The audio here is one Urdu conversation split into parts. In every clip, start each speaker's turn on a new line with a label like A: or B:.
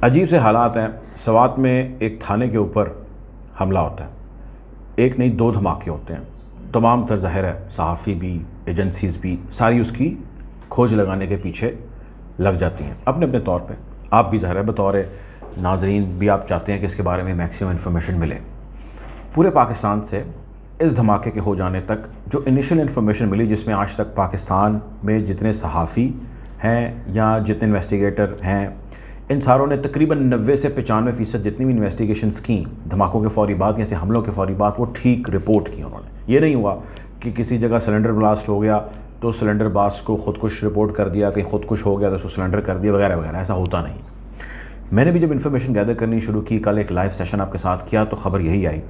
A: عجیب سے حالات ہیں۔ سوات میں ایک تھانے کے اوپر حملہ ہوتا ہے، ایک نہیں دو دھماکے ہوتے ہیں۔ تمام تر ظاہر ہے صحافی بھی، ایجنسیز بھی، ساری اس کی کھوج لگانے کے پیچھے لگ جاتی ہیں اپنے اپنے طور پہ۔ آپ بھی ظاہر ہے بطور ناظرین بھی آپ چاہتے ہیں کہ اس کے بارے میں میکسیمم انفارمیشن ملے۔ پورے پاکستان سے اس دھماکے کے ہو جانے تک جو انیشل انفارمیشن ملی، جس میں آج تک پاکستان میں جتنے صحافی ہیں یا جتنے انویسٹیگیٹر ہیں، ان ساروں نے تقریباً 90 سے 95% جتنی بھی انویسٹیگیشنز کیں دھماکوں کے فوری بعد، ایسے حملوں کے فوری بعد، وہ ٹھیک رپورٹ کی انہوں نے۔ یہ نہیں ہوا کہ کسی جگہ سلنڈر بلاسٹ ہو گیا تو سلنڈر بلاسٹ کو خودکش رپورٹ کر دیا، کہیں خودکش ہو گیا تو اس کو سلنڈر کر دیا وغیرہ وغیرہ، ایسا ہوتا نہیں۔ میں نے بھی جب انفارمیشن گیدر کرنی شروع کی، کل ایک لائیو سیشن آپ کے ساتھ کیا، تو خبر یہی آئی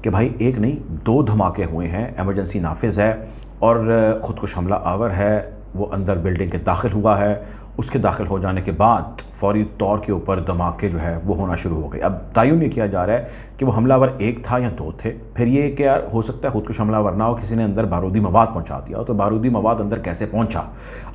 A: کہ بھائی ایک نہیں دو دھماکے ہوئے ہیں، ایمرجنسی نافذ ہے اور خودکش حملہ آور ہے، وہ اندر بلڈنگ کے داخل ہوا ہے۔ اس کے داخل ہو جانے کے بعد فوری طور کے اوپر دھماکے جو ہے وہ ہونا شروع ہو گئے۔ اب تعین یہ کیا جا رہا ہے کہ وہ حملہ آور ایک تھا یا دو تھے۔ پھر یہ کہ یار ہو سکتا ہے خودکش حملہ آور نہ ہو، کسی نے اندر بارودی مواد پہنچا دیا ہو، تو بارودی مواد اندر کیسے پہنچا؟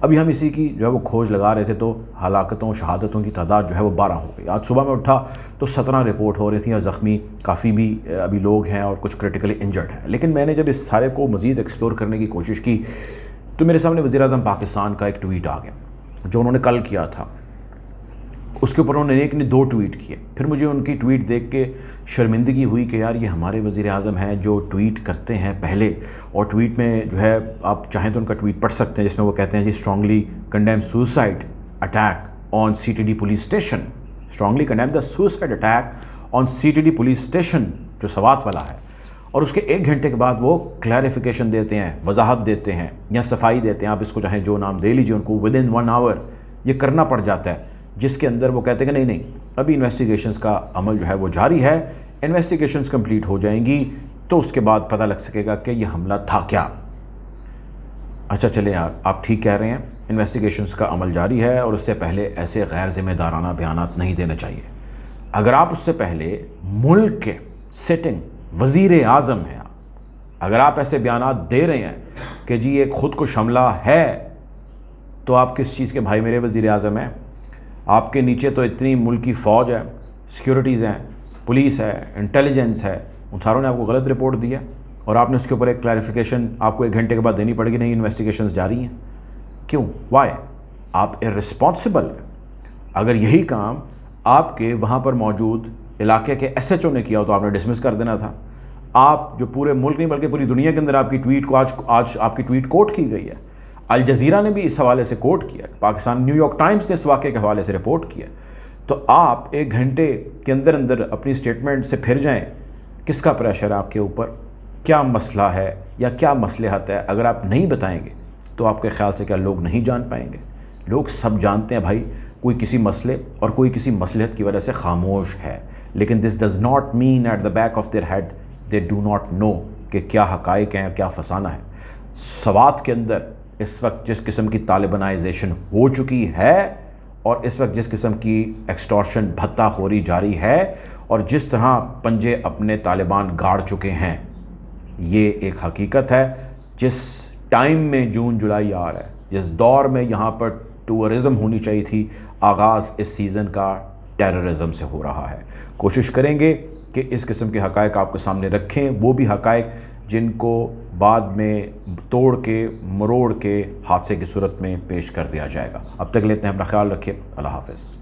A: ابھی ہم اسی کی جو ہے وہ کھوج لگا رہے تھے، تو ہلاکتوں شہادتوں کی تعداد جو ہے وہ 12 ہو گئی۔ آج صبح میں اٹھا تو 17 رپورٹ ہو رہی تھیں اور زخمی کافی بھی ابھی لوگ ہیں اور کچھ کرٹیکلی انجرڈ ہیں۔ لیکن میں نے جب اس سارے کو مزید ایکسپلور کرنے کی کوشش کی تو میرے سامنے وزیر اعظم پاکستان کا ایک ٹویٹ آ گیا جو انہوں نے کل کیا تھا۔ اس کے اوپر انہوں نے ایک نے دو ٹویٹ کیے۔ پھر مجھے ان کی ٹویٹ دیکھ کے شرمندگی ہوئی کہ یار یہ ہمارے وزیر اعظم ہیں جو ٹویٹ کرتے ہیں پہلے، اور ٹویٹ میں جو ہے آپ چاہیں تو ان کا ٹویٹ پڑھ سکتے ہیں، جس میں وہ کہتے ہیں جی strongly condemn suicide attack on C T D police station, strongly condemn the suicide attack on C T D police station جو سوات والا ہے۔ اور اس کے 1 گھنٹے کے بعد وہ کلیریفیکیشن دیتے ہیں، وضاحت دیتے ہیں یا صفائی دیتے ہیں، آپ اس کو چاہیں جو نام دے لیجیے، ان کو ودن 1 آور یہ کرنا پڑ جاتا ہے، جس کے اندر وہ کہتے ہیں کہ نہیں ابھی انویسٹیگیشنز کا عمل جو ہے وہ جاری ہے، انویسٹیگیشنز کمپلیٹ ہو جائیں گی تو اس کے بعد پتہ لگ سکے گا کہ یہ حملہ تھا کیا۔ اچھا چلیں یار، آپ ٹھیک کہہ رہے ہیں، انویسٹیگیشنز کا عمل جاری ہے اور اس سے پہلے ایسے غیر ذمہ دارانہ بیانات نہیں دینے چاہیے۔ اگر آپ اس سے پہلے ملک کے سٹنگ وزیر اعظم ہیں، اگر آپ ایسے بیانات دے رہے ہیں کہ جی ایک خودکش حملہ ہے، تو آپ کس چیز کے بھائی میرے وزیر اعظم ہیں؟ آپ کے نیچے تو اتنی ملکی فوج ہے، سیکیورٹیز ہیں، پولیس ہے، انٹیلیجنس ہے، ان ساروں نے آپ کو غلط رپورٹ دی ہے اور آپ نے اس کے اوپر ایک کلیریفیکیشن آپ کو 1 گھنٹے کے بعد دینی پڑے گی، نہیں انویسٹیگیشنز جاری ہیں۔ کیوں؟ وائی؟ آپ ارسپانسبل ہیں۔ اگر یہی کام آپ کے وہاں پر موجود علاقے کے ایس ایچ او نے کیا ہو تو آپ نے ڈسمس کر دینا تھا۔ آپ جو پورے ملک نہیں بلکہ پوری دنیا کے اندر آپ کی ٹویٹ کو آج آپ کی ٹویٹ کوٹ کی گئی ہے، الجزیرہ نے بھی اس حوالے سے کوٹ کیا، پاکستان نیو یارک ٹائمز نے اس واقعے کے حوالے سے رپورٹ کیا، تو آپ 1 گھنٹے کے اندر اندر اپنی سٹیٹمنٹ سے پھر جائیں۔ کس کا پریشر ہے آپ کے اوپر؟ کیا مسئلہ ہے یا کیا مصلحت ہے؟ اگر آپ نہیں بتائیں گے تو آپ کے خیال سے کیا لوگ نہیں جان پائیں گے؟ لوگ سب جانتے ہیں بھائی، کوئی کسی مسئلے اور کوئی کسی مصلحت کی وجہ سے خاموش ہے، لیکن this does not mean at the back of their head they do not know کہ کیا حقائق ہیں، کیا فسانہ ہے۔ سوات کے اندر اس وقت جس قسم کی طالبانائزیشن ہو چکی ہے اور اس وقت جس قسم کی ایکسٹورشن بھتہ خوری جاری ہے اور جس طرح پنجے اپنے طالبان گاڑ چکے ہیں، یہ ایک حقیقت ہے۔ جس ٹائم میں جون جولائی آ رہا ہے، جس دور میں یہاں پر ٹورزم ہونی چاہیے تھی، آغاز اس سیزن کا ٹیررزم سے ہو رہا ہے۔ کوشش کریں گے کہ اس قسم کے حقائق آپ کے سامنے رکھیں، وہ بھی حقائق جن کو بعد میں توڑ کے مروڑ کے حادثے کی صورت میں پیش کر دیا جائے گا۔ اب تک لیتے ہیں، اپنا خیال رکھیے، اللہ حافظ۔